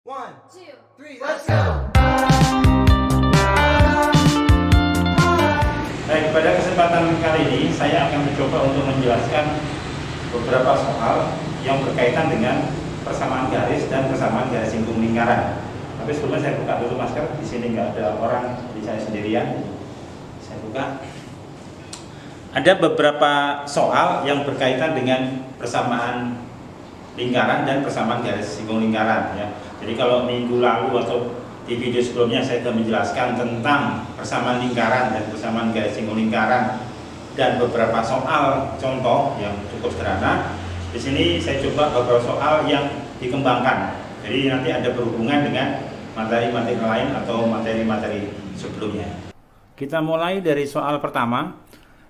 One, two, three, let's go! Baik, pada kesempatan kali ini saya akan mencoba untuk menjelaskan beberapa soal yang berkaitan dengan persamaan garis dan persamaan garis singgung lingkaran. Tapi sebelumnya saya buka dulu masker. Di sini nggak ada orang, jadi saya sendirian. Saya buka. Ada beberapa soal yang berkaitan dengan persamaan lingkaran dan persamaan garis singgung lingkaran. Ya. Jadi kalau minggu lalu atau di video sebelumnya saya sudah menjelaskan tentang persamaan lingkaran dan persamaan garis singgung lingkaran dan beberapa soal contoh yang cukup sederhana. Di sini saya coba beberapa soal yang dikembangkan. Jadi nanti ada berhubungan dengan materi-materi lain atau materi-materi sebelumnya. Kita mulai dari soal pertama.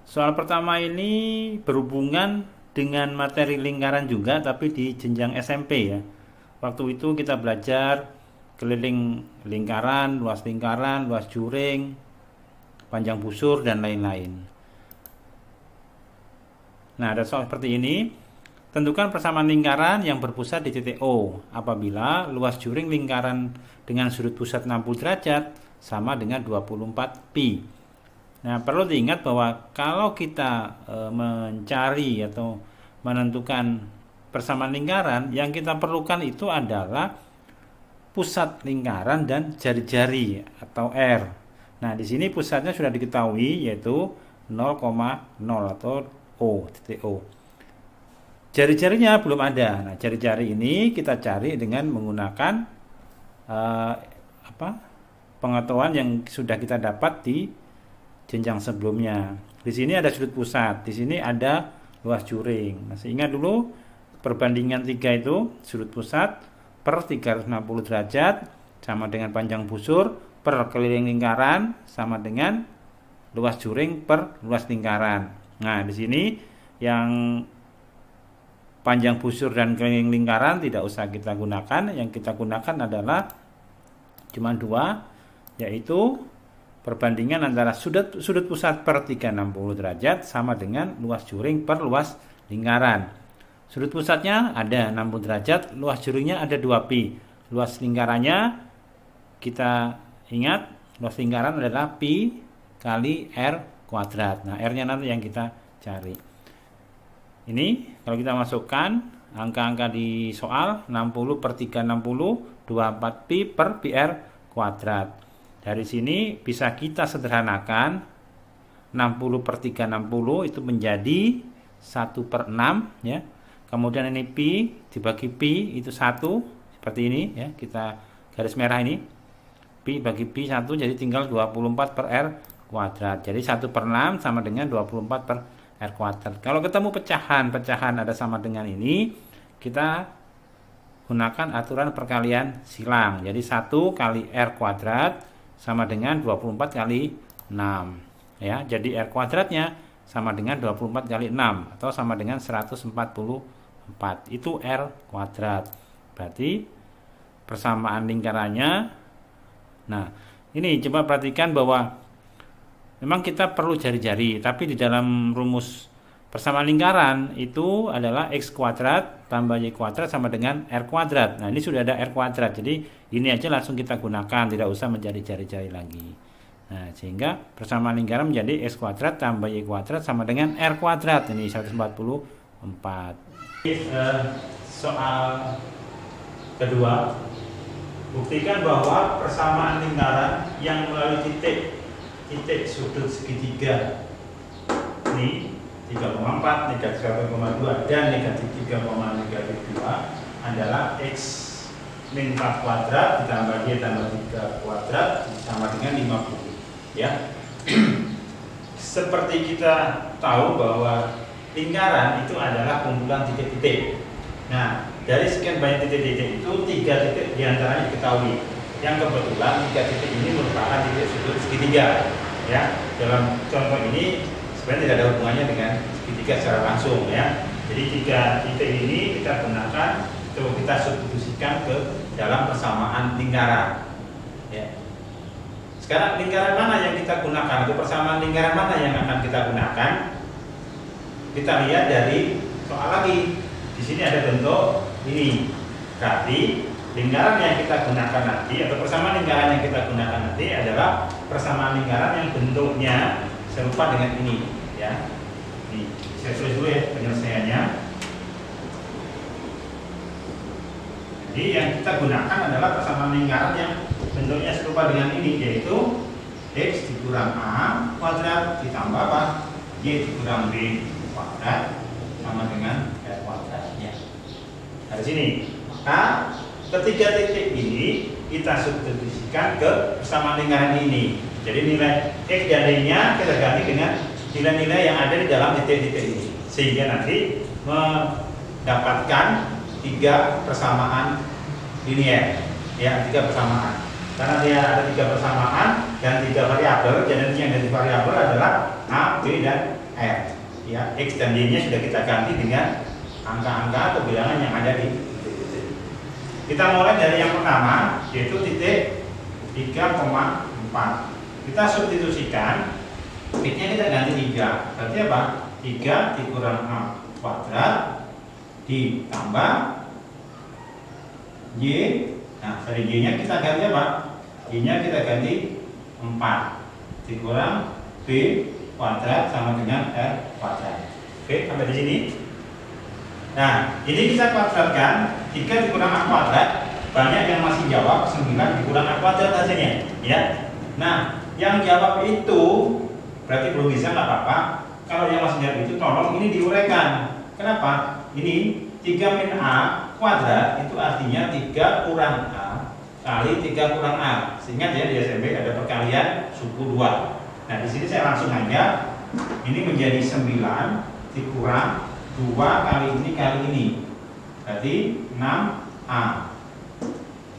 Soal pertama ini berhubungan dengan materi lingkaran juga, tapi di jenjang SMP ya. Waktu itu kita belajar keliling lingkaran, luas juring, panjang busur, dan lain-lain. Nah, ada soal seperti ini. Tentukan persamaan lingkaran yang berpusat di titik O apabila luas juring lingkaran dengan sudut pusat 60 derajat sama dengan 24 pi. Nah, perlu diingat bahwa kalau kita mencari atau menentukan persamaan lingkaran, yang kita perlukan itu adalah pusat lingkaran dan jari-jari atau R. Nah, di sini pusatnya sudah diketahui yaitu 0,0 atau O, titik O. Jari-jarinya belum ada. Nah, jari-jari ini kita cari dengan menggunakan pengetahuan yang sudah kita dapat di jenjang sebelumnya. Di sini ada sudut pusat, di sini ada luas juring. Masih ingat dulu perbandingan 3 itu sudut pusat per 360 derajat sama dengan panjang busur per keliling lingkaran sama dengan luas juring per luas lingkaran. Nah, di sini yang panjang busur dan keliling lingkaran tidak usah kita gunakan. Yang kita gunakan adalah cuma dua, yaitu perbandingan antara sudut pusat per 360 derajat sama dengan luas juring per luas lingkaran. Sudut pusatnya ada 60 derajat, luas juringnya ada 2 pi. Luas lingkarannya kita ingat, luas lingkaran adalah pi kali R kuadrat. Nah, R-nya nanti yang kita cari. Ini kalau kita masukkan angka-angka di soal 60 per 360, 24 pi per PR kuadrat. Dari sini bisa kita sederhanakan 60 per 360 itu menjadi 1 per 6 ya. Kemudian ini pi dibagi pi itu 1 seperti ini ya. Kita garis merah ini. Pi bagi pi 1 jadi tinggal 24 per R kuadrat. Jadi 1 per 6 sama dengan 24 per R kuadrat. Kalau ketemu pecahan ada sama dengan ini, kita gunakan aturan perkalian silang. Jadi 1 kali R kuadrat sama dengan 24 kali 6 ya. Jadi R kuadratnya sama dengan 24 kali 6 atau sama dengan 144. Itu R kuadrat. Berarti persamaan lingkarannya. Nah, ini coba perhatikan bahwa memang kita perlu jari-jari, tapi di dalam rumus persamaan lingkaran itu adalah X kuadrat tambah Y kuadrat sama dengan R kuadrat. Nah, ini sudah ada R kuadrat. Jadi ini aja langsung kita gunakan, tidak usah mencari jari-jari lagi. Nah, sehingga persamaan lingkaran menjadi X kuadrat tambah Y kuadrat sama dengan R kuadrat. Ini 144. Soal kedua, buktikan bahwa persamaan lingkaran yang melalui titik sudut segitiga ini 3,4, negatif 1,2 dan negatif 3,2 adalah X min 4 kuadrat ditambah Y tambah 3 kuadrat sama dengan 50 ya. Seperti kita tahu bahwa lingkaran itu adalah kumpulan titik-titik. Nah, dari sekian banyak titik-titik itu 3 titik diantaranya diketahui. Yang kebetulan 3 titik ini merupakan titik sudut segitiga. Ya, dalam contoh ini sebenarnya tidak ada hubungannya dengan segitiga secara langsung ya. Jadi 3 titik ini kita gunakan untuk kita substitusikan ke dalam persamaan lingkaran. Ya. Sekarang lingkaran mana yang kita gunakan atau persamaan lingkaran mana yang akan kita gunakan? Kita lihat dari soal lagi. Di sini ada bentuk ini. Berarti lingkaran yang kita gunakan nanti atau persamaan lingkaran yang kita gunakan nanti adalah persamaan lingkaran yang bentuknya serupa dengan ini, ya. Nih, saya tulis dulu ya penyelesaiannya. Jadi yang kita gunakan adalah persamaan lingkaran yang bentuknya serupa dengan ini, yaitu X dikurang A kuadrat ditambah apa? Y dikurang B kuadrat sama dengan R kuadrat, ya. Dari sini, maka ketiga titik ini kita substitusikan ke persamaan lingkaran ini. Jadi nilai X dan Y-nya kita ganti dengan nilai-nilai yang ada di dalam titik-titik ini, sehingga nanti mendapatkan tiga persamaan linear, ya, tiga persamaan. Karena dia ada tiga persamaan dan tiga variabel, jadi yang dari variabel adalah A, B, dan R. Ya, X dan Y-nya sudah kita ganti dengan angka-angka atau bilangan yang ada di titik-titik. Kita mulai dari yang pertama, yaitu titik 3,4. Kita substitusikan, X-nya kita ganti 3. Berarti apa? 3 dikurang A kuadrat ditambah Y. Nah, dari Y-nya kita ganti apa? Y-nya kita ganti 4 dikurang B kuadrat sama dengan R kuadrat. Oke, sampai di sini. Nah, ini kita kuadratkan 3 dikurang A kuadrat. Banyak yang masih jawab 9 dikurang A kuadrat hasilnya, ya. Nah, yang jawab itu berarti belum bisa, nggak apa-apa. Kalau yang masih jawab itu tolong ini diuraikan. Kenapa? Ini 3 min A kuadrat itu artinya 3 kurang A kali 3 kurang A. Sehingga dia di SMP ada perkalian suku 2. Nah, di sini saya langsung aja. Ini menjadi 9 dikurang 2 kali ini kali ini. Berarti 6A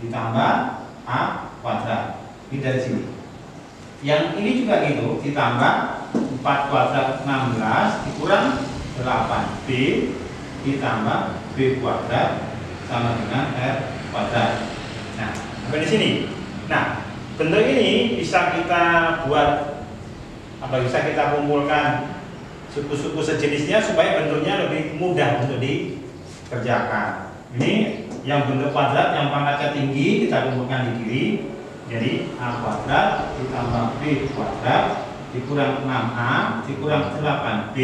ditambah A kuadrat. Ini dari sini. Yang ini juga gitu, ditambah 4 kuadrat 16 dikurang 8B ditambah B kuadrat sama dengan R kuadrat. Nah, sampai di sini. Nah, bentuk ini bisa kita buat apa? Bisa kita kumpulkan suku-suku sejenisnya supaya bentuknya lebih mudah untuk dikerjakan. Ini yang bentuk kuadrat yang pangkatnya tinggi kita kumpulkan di kiri. Jadi A kuadrat ditambah B kuadrat dikurang 6A dikurang 8B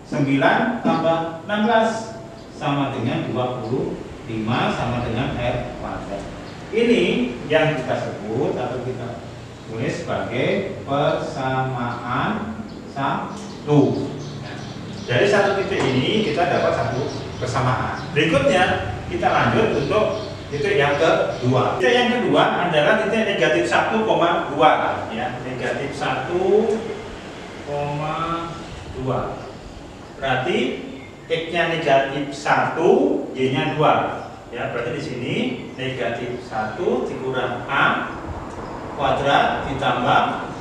9 tambah 16 sama dengan 25 sama dengan R kuadrat. Ini yang kita sebut atau kita tulis sebagai persamaan satu. Dari satu titik ini kita dapat satu persamaan. Berikutnya kita lanjut untuk titik yang kedua. Titik yang kedua adalah titik negatif 1,2, ya, negatif 1,2. Berarti X-nya negatif 1, Y-nya 2. Ya, berarti di sini negatif 1 dikurang A kuadrat ditambah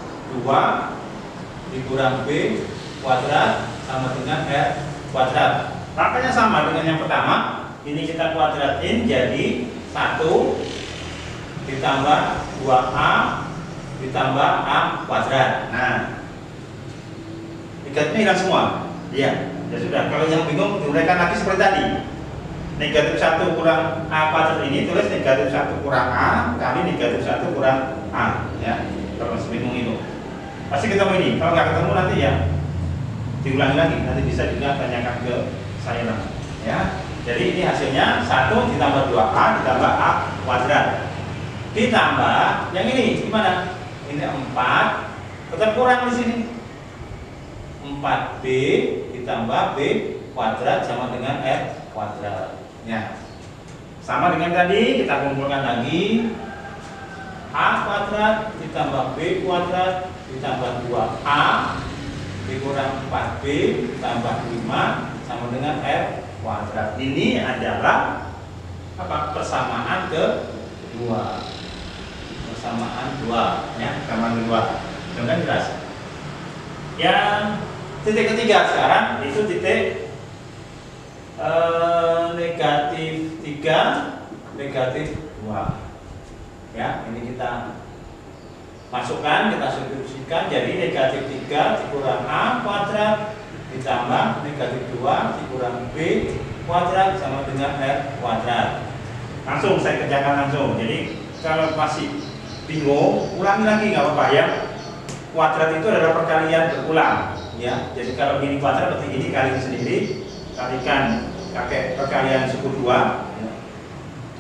2 dikurang B kuadrat sama dengan R kuadrat. Makanya sama dengan yang pertama. Ini kita kuadratin jadi 1 ditambah 2A ditambah A kuadrat. Nah, negatifnya hilang semua. Ya, ya sudah. Kalau yang bingung diuraikan lagi seperti tadi. Negatif 1 kurang A kuadrat ini tulis negatif 1 kurang A kali negatif 1 kurang A, ya. Kalau masih bingung itu pasti ketemu ini. Kalau nggak ketemu nanti ya diulangi lagi. Nanti bisa juga tanyakan ke saya nanti, ya. Jadi ini hasilnya 1 ditambah 2A ditambah A kuadrat ditambah yang ini gimana? Ini 4 tetap kurang di sini. 4B ditambah B kuadrat sama dengan R kuadrat. Ya, sama dengan tadi kita kumpulkan lagi A kuadrat ditambah B kuadrat ditambah 2A dikurang 4B ditambah 5 sama dengan R kuadrat. Ini adalah apa? Persamaan kedua. Persamaan 2, ya, persamaan kedua. Dengan jelas. Yang titik ketiga sekarang itu titik negatif 3 negatif 2, ya. Ini kita masukkan, kita substitusikan jadi negatif 3 dikurang A kuadrat ditambah negatif 2 dikurang B kuadrat sama dengan R kuadrat. Langsung saya kerjakan langsung. Jadi kalau masih bingung, ulangi lagi nggak apa-apa ya. Kuadrat itu adalah perkalian berulang ya. Jadi kalau ini kuadrat berarti ini kali sendiri, kalikan pakai perkalian suku 2 ya.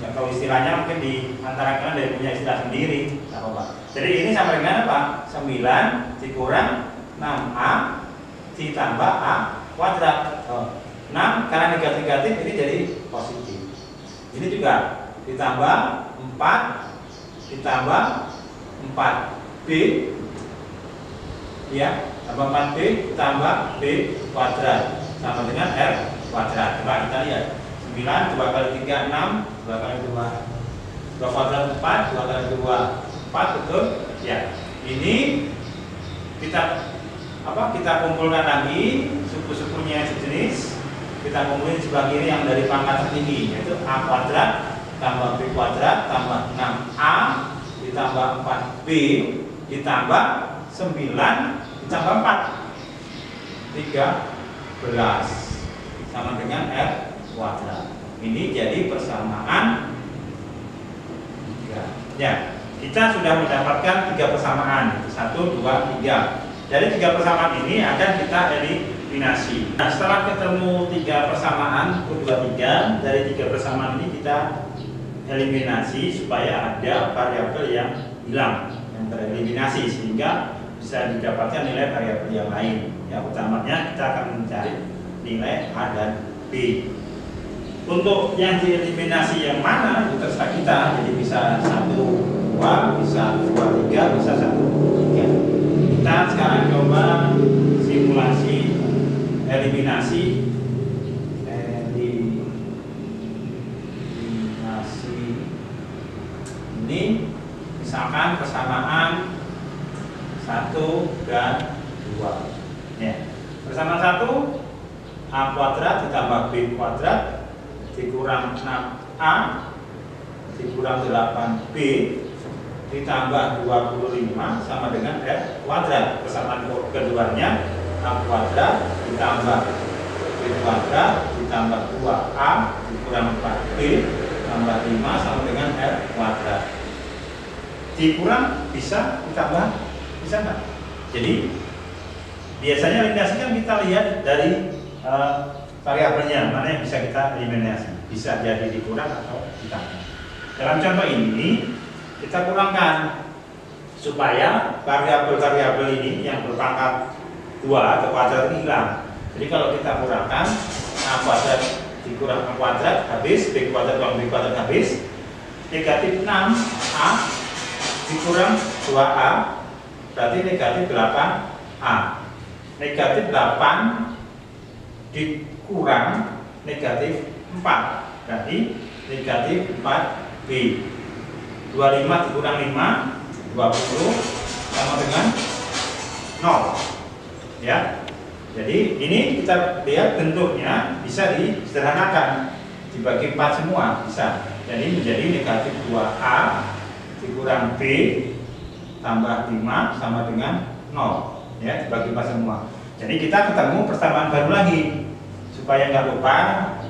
Ya, kalau istilahnya mungkin di antara kalian dari punya istilah sendiri, nggak apa-apa. Jadi ini sama dengan apa? 9 dikurang 6A ditambah A kuadrat. 6 karena negatif ini jadi positif. Ini juga ditambah 4 ditambah 4B ya, tambah 4B ditambah B kuadrat sama dengan R kuadrat. Coba kita lihat. 9 2 kali 3 6, 2 kali 2 kuadrat 4, 2 kali 2 4, betul? Ya. Ini kita kumpulkan lagi suku-sukunya sejenis. Kita kumpulin sebelah kiri yang dari pangkat tertinggi, yaitu A kuadrat tambah B kuadrat tambah 6A ditambah 4B ditambah 9 ditambah 4 13 sama dengan R kuadrat. Ini jadi persamaan 3. Ya, kita sudah mendapatkan 3 persamaan, 1, 2, 3. Dari 3 persamaan ini akan kita eliminasi. Nah, setelah ketemu 3 persamaan, 1, 2, 3, dari 3 persamaan ini kita eliminasi supaya ada variabel yang hilang, yang tereliminasi sehingga bisa didapatkan nilai variabel yang lain. Ya, utamanya kita akan mencari nilai A dan B. Untuk yang dieliminasi yang mana itu terserah kita. Jadi bisa 1, 2, bisa 2, 3, bisa 1, 3. Kita sekarang coba simulasi eliminasi ini. Misalkan persamaan 1 dan 2 ya. Persamaan 1 A kuadrat ditambah B kuadrat dikurang 6A dikurang 8B ditambah 25 sama dengan R kuadrat. Persamaan keduanya A kuadrat ditambah B kuadrat ditambah 2A dikurang 4B tambah 5 sama dengan R kuadrat. Dikurang bisa, ditambah bisa nggak? Jadi biasanya eliminasi kan kita lihat dari variabelnya mana yang bisa kita eliminasi. Bisa jadi dikurang atau ditambah. Dalam contoh ini kita kurangkan supaya variabel-variabel ini yang berpangkat 2 atau kuadrat ini hilang. Jadi kalau kita kurangkan A kuadrat dikurang A kuadrat habis, B kuadrat kurang B kuadrat habis, negatif 6A dikurang 2A berarti negatif 8A. Negatif 8 dikurang negatif 4 berarti negatif 4B. 25 dikurang 5 20 sama dengan 0 ya. Jadi ini kita lihat bentuknya bisa disederhanakan, dibagi 4 semua bisa. Jadi menjadi negatif 2A dikurang B tambah 5 sama dengan 0 ya, dibagi 4 semua. Jadi kita ketemu persamaan baru lagi. Supaya nggak lupa,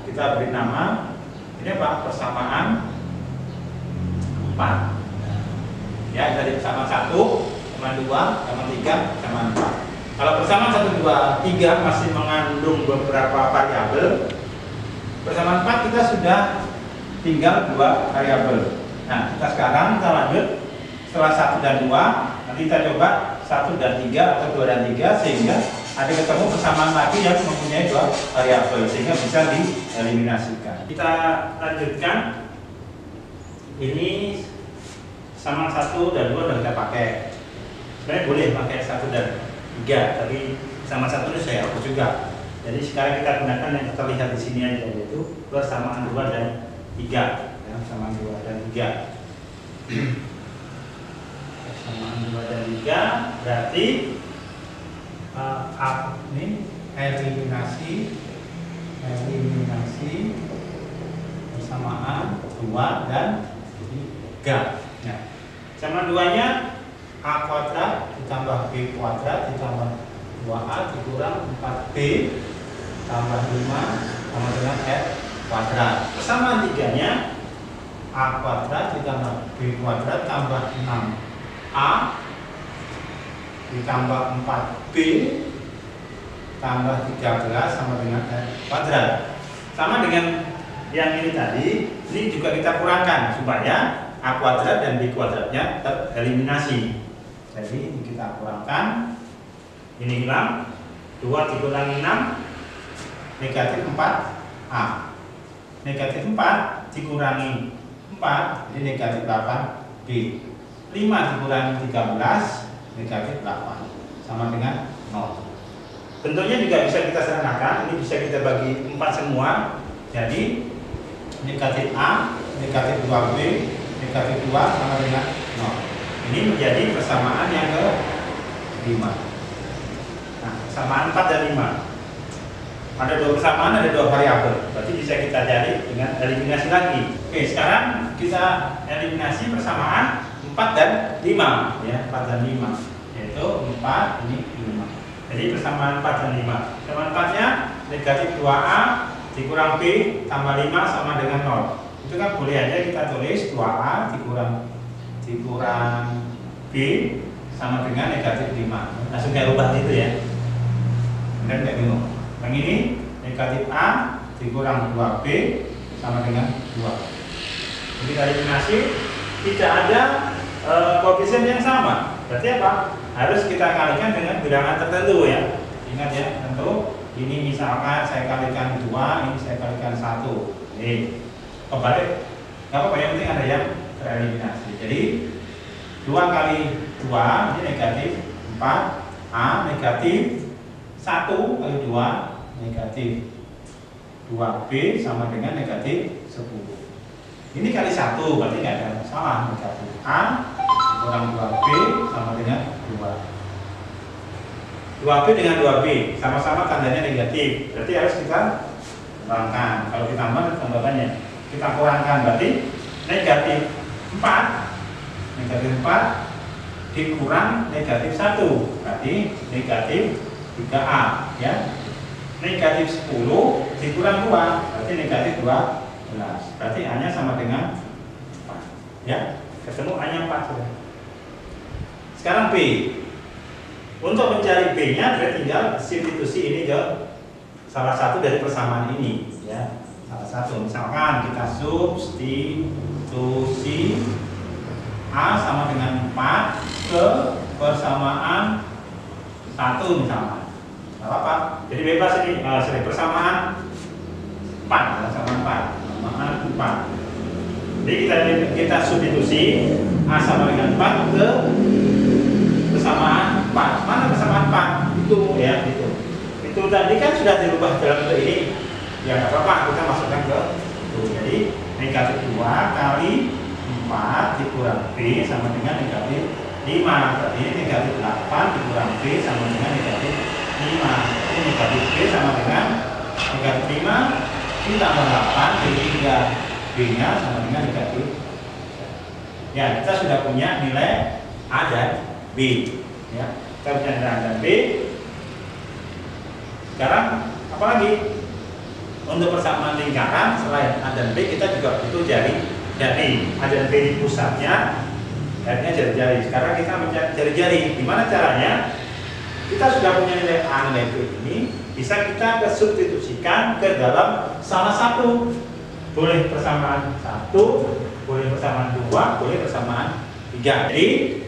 kita beri nama ini apa? Persamaan 4. Ya, dari persamaan 1, persamaan 2, persamaan 3, persamaan 4. Kalau persamaan 1, 2, 3 masih mengandung beberapa variabel. Persamaan 4 kita sudah tinggal 2 variabel. Nah, kita lanjut setelah 1 dan 2, nanti kita coba 1 dan 3 atau 2 dan 3 sehingga ada ketemu persamaan lagi yang mempunyai 2 variabel sehingga bisa dieliminasikan. Kita lanjutkan. Ini sama 1 dan 2 sudah kita pakai. Sebenarnya boleh pakai 1 dan 3, tapi sama 1 ini saya hapus juga. Jadi sekarang kita gunakan yang terlihat di sini aja, yaitu persamaan 2 dan 3. Ya, persamaan 2 dan 3. Persamaan 2 dan 3 berarti ini eliminasi persamaan 2 dan 3. Nah, sama 2-nya A kuadrat ditambah B kuadrat ditambah 2A dikurang 4B tambah 5 sama dengan R kuadrat. Persamaan 3-nya A kuadrat ditambah B kuadrat tambah 6A ditambah 4B tambah 13 sama dengan R kuadrat. Sama dengan yang ini tadi, ini juga kita kurangkan supaya A kuadrat dan B kuadratnya tereliminasi. Jadi ini kita kurangkan, ini hilang, 2 dikurangi 6 negatif 4A, negatif 4 dikurangi 4 jadi negatif 8B, 5 dikurangi 13 negatif 8 sama dengan 0. Bentuknya juga bisa kita sederhanakan, ini bisa kita bagi 4 semua, jadi negatif A, negatif 2B, negatif 2 sama dengan 0. Ini menjadi persamaan yang ke-5. Nah, persamaan 4 dan 5. Ada 2 persamaan, ada 2 variabel. Berarti bisa kita cari dengan eliminasi lagi. Oke, sekarang kita eliminasi persamaan 4 dan 5 ya, 4 dan 5. Yaitu 4 ini 5. Jadi persamaan 4 dan 5. Persamaan 4-nya negatif 2A dikurang B tambah 5 sama dengan 0. Itu kan boleh aja kita tulis 2A dikurang B sama dengan negatif 5. Langsung kayak rubah itu ya. Kemudian kayak bingung. Yang ini negatif A dikurang 2B sama dengan 2. Jadi kita eliminasi, tidak ada koefisien yang sama. Berarti apa? Harus kita kalikan dengan bilangan tertentu ya. Ingat ya, tentu ini misalkan saya kalikan 2, ini saya kalikan 1. Nih, kebalik. Nggak apa-apa, yang penting ada yang tereliminasi. Jadi 2 kali 2 ini negatif 4A negatif 1 kali 2 negatif 2B sama dengan negatif 10. Ini kali 1 berarti nggak ada masalah, negatif A kurang 2B sama dengan 2. 2B dengan 2B sama-sama tandanya negatif, berarti harus kita kurangkan. Kalau ditambah tambahannya kita kurangkan, berarti negatif 4 dikurang negatif 1 berarti negatif 3A ya. Negatif 10 dikurang 2 berarti negatif 12. Berarti A nya sama dengan 4 ya. Ketemu A nya 4 sudah. Sekarang B. Untuk mencari B nya kita tinggal substitusi ini ke salah satu dari persamaan ini ya. Salah satu, misalkan kita substitusi A sama dengan 4 ke persamaan 1 misalkan. Gak apa-apa. Jadi bebas ini, persamaan 4, persamaan 4. Jadi kita substitusi A sama dengan 4 ke persamaan 4. Mana persamaan 4? Itu ya, itu. Itu tadi kan sudah dirubah dalam bentuk ini. Ya nggak apa-apa, kita masukkan ke itu. Jadi negatif 2 kali 4 dikurang B sama dengan negatif 5. Berarti negatif 8 dikurang B sama dengan negatif 5. Ini negatif B sama dengan negatif 5 ditambah 8 jadi 3 B nya sama dengan negatif. Ya, kita sudah punya nilai A dan B ya. Kita punya nilai A dan B. Sekarang apa lagi? Untuk persamaan lingkaran selain A dan B kita juga butuh jari A dan B di pusatnya, jarinya jari-jari. Sekarang kita mencari jari-jari. Gimana caranya? Kita sudah punya nilai A, nilai B ini, bisa kita substitusikan ke dalam salah satu. Boleh persamaan 1, boleh persamaan 2, boleh persamaan 3. Jadi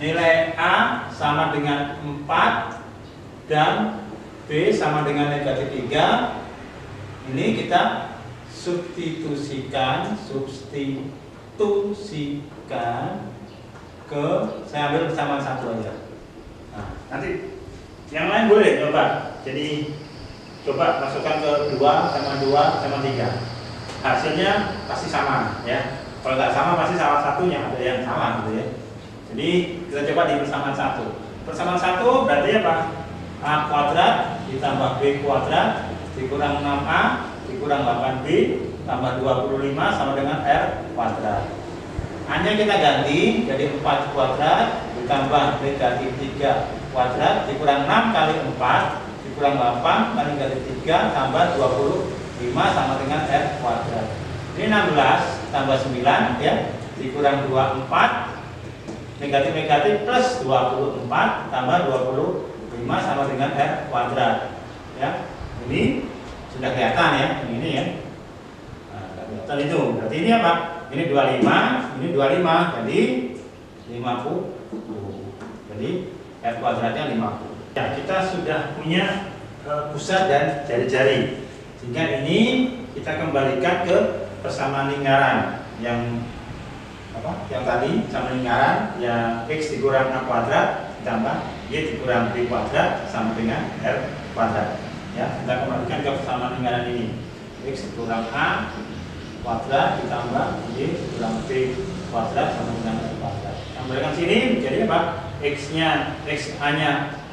nilai A sama dengan 4 dan B sama dengan negatif 3. Ini kita substitusikan ke, saya ambil persamaan 1 aja. Nah, nanti yang lain boleh coba. Jadi coba masukkan ke 2 sama 2 sama 3. Hasilnya pasti sama ya. Kalau nggak sama pasti salah satunya ada yang salah gitu ya. Jadi kita coba di persamaan 1. Persamaan 1 berarti apa? A kuadrat ditambah B kuadrat dikurang 6A dikurang 8B tambah 25 sama dengan R kuadrat. A-nya kita ganti jadi 4 kuadrat ditambah negatif 3 kuadrat dikurang 6 kali 4 dikurang 8 kali negatif 3 tambah 25 sama dengan R kuadrat. Ini 16 tambah 9 ya, dikurang 24, negatif plus 24 tambah 25 sama dengan R kuadrat ya. Ini sudah kelihatan ya, ini ya. Nah, kelihatan itu. Berarti ini apa? Ini 25, ini 25, jadi 50. Jadi R kuadratnya 50. Ya, kita sudah punya pusat dan jari-jari. Sehingga ini kita kembalikan ke persamaan lingkaran yang yang tadi sama lingkaran yang X dikurang A kuadrat ditambah Y dikurang B kuadrat sama dengan R kuadrat ya. Kita kembalikan ke persamaan lingkaran ini, X dikurang A kuadrat ditambah Y dikurang B kuadrat sama dengan R kuadrat. Kembalikan sini menjadi apa? X A nya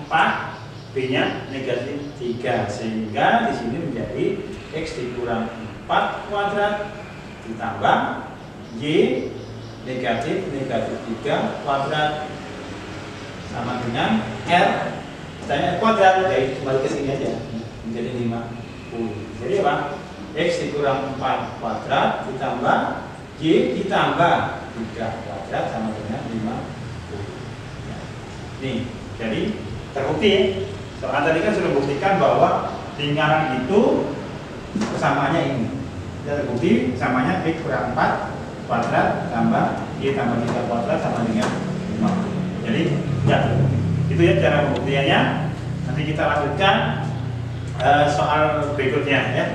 4, B nya negatif 3, sehingga di sini menjadi X dikurang 4 kuadrat ditambah Y negatif 3 kuadrat sama dengan R kuadrat. Jadi kembali ke sini aja menjadi 50. Jadi apa? X dikurang 4 kuadrat ditambah Y ditambah 3 kuadrat sama dengan 50 ya. Nih, jadi terbukti. Soal tadi kan sudah buktikan bahwa lingkaran itu persamaannya ini. Sudah terbukti persamanya X kurang 4 kuadrat tambah Y tambah 3 kuadrat sama dengan 50. Jadi ya, itu ya cara pembuktiannya. Nanti kita lanjutkan soal berikutnya ya.